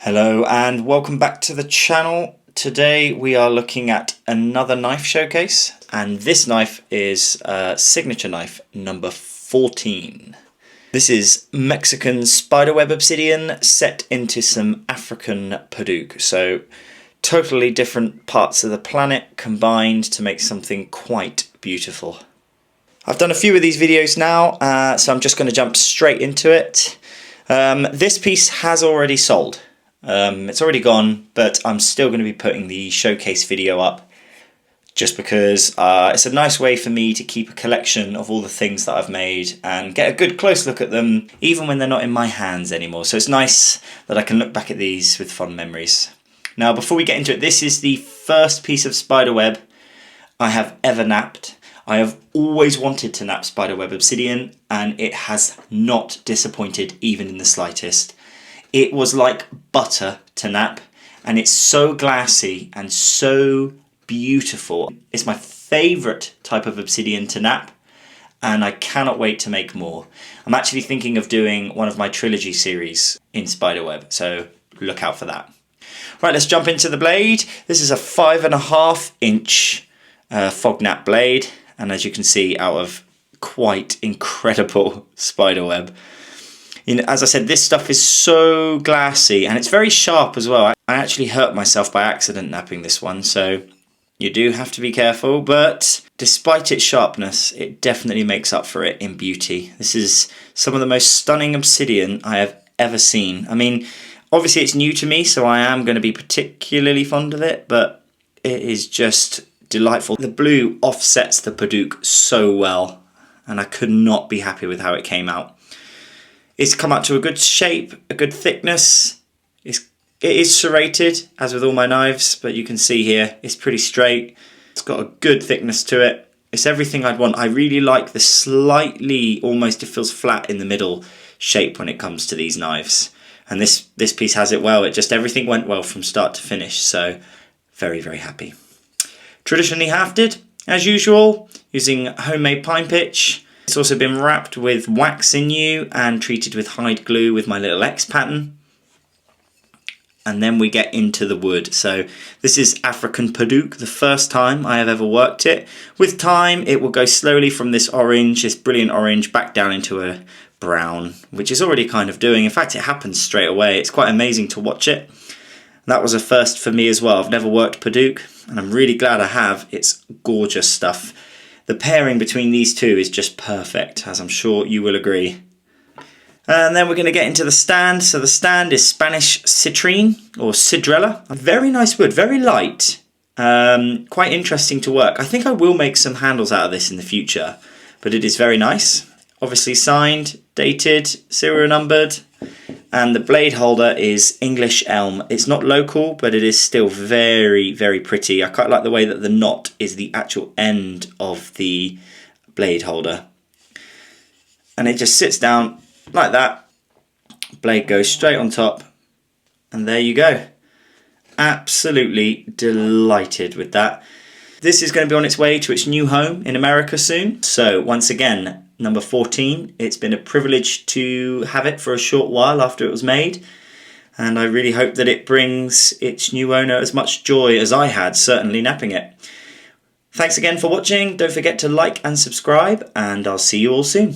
Hello and welcome back to the channel. Today we are looking at another knife showcase, and this knife is signature knife number 14. This is Mexican spiderweb obsidian set into some African Padauk. So totally different parts of the planet combined to make something quite beautiful. I've done a few of these videos now, so I'm just going to jump straight into it. This piece has already sold. It's already gone, but I'm still going to be putting the showcase video up just because it's a nice way for me to keep a collection of all the things that I've made and get a good close look at them even when they're not in my hands anymore. So it's nice that I can look back at these with fond memories. Now, before we get into it, this is the first piece of spiderweb I have ever napped. I have always wanted to nap spiderweb obsidian, and it has not disappointed even in the slightest. It was like butter to nap, and it's so glassy and so beautiful. It's my favourite type of obsidian to nap, and I cannot wait to make more. I'm actually thinking of doing one of my trilogy series in spiderweb, so look out for that. Right, let's jump into the blade. This is a 5.5 inch fog nap blade, and as you can see, out of quite incredible spiderweb. As I said, this stuff is so glassy and it's very sharp as well. I actually hurt myself by accident napping this one, so you do have to be careful, but despite its sharpness, it definitely makes up for it in beauty. This is some of the most stunning obsidian I have ever seen. I mean, obviously it's new to me, so I am going to be particularly fond of it, but it is just delightful. The blue offsets the Padauk so well, and I could not be happy with how it came out. It's come out to a good shape, a good thickness. It is serrated, as with all my knives, but you can see here, it's pretty straight. It's got a good thickness to it. It's everything I'd want. I really like the slightly, almost it feels flat in the middle shape when it comes to these knives. And this piece has it well. Everything went well from start to finish, so very, very happy. Traditionally hafted, as usual, using homemade pine pitch. It's also been wrapped with wax sinew and treated with hide glue with my little X pattern. And then we get into the wood. So this is African Padauk, the first time I have ever worked it. With time, it will go slowly from this orange, this brilliant orange, back down into a brown, which is already kind of doing. In fact, it happens straight away. It's quite amazing to watch it. That was a first for me as well. I've never worked Padauk, and I'm really glad I have. It's gorgeous stuff. The pairing between these two is just perfect, as I'm sure you will agree. And then we're going to get into the stand. So the stand is Spanish citrine or cidrella. A very nice wood, very light, quite interesting to work. I think I will make some handles out of this in the future, but it is very nice. Obviously signed, dated, serial numbered, and the blade holder is English elm. It's not local, but it is still very, very pretty. I quite like the way that the knot is the actual end of the blade holder. And it just sits down like that. Blade goes straight on top, and there you go. Absolutely delighted with that. This is going to be on its way to its new home in America soon. So once again, number 14. It's been a privilege to have it for a short while after it was made, and I really hope that it brings its new owner as much joy as I had certainly napping it. Thanks again for watching. Don't forget to like and subscribe, and I'll see you all soon.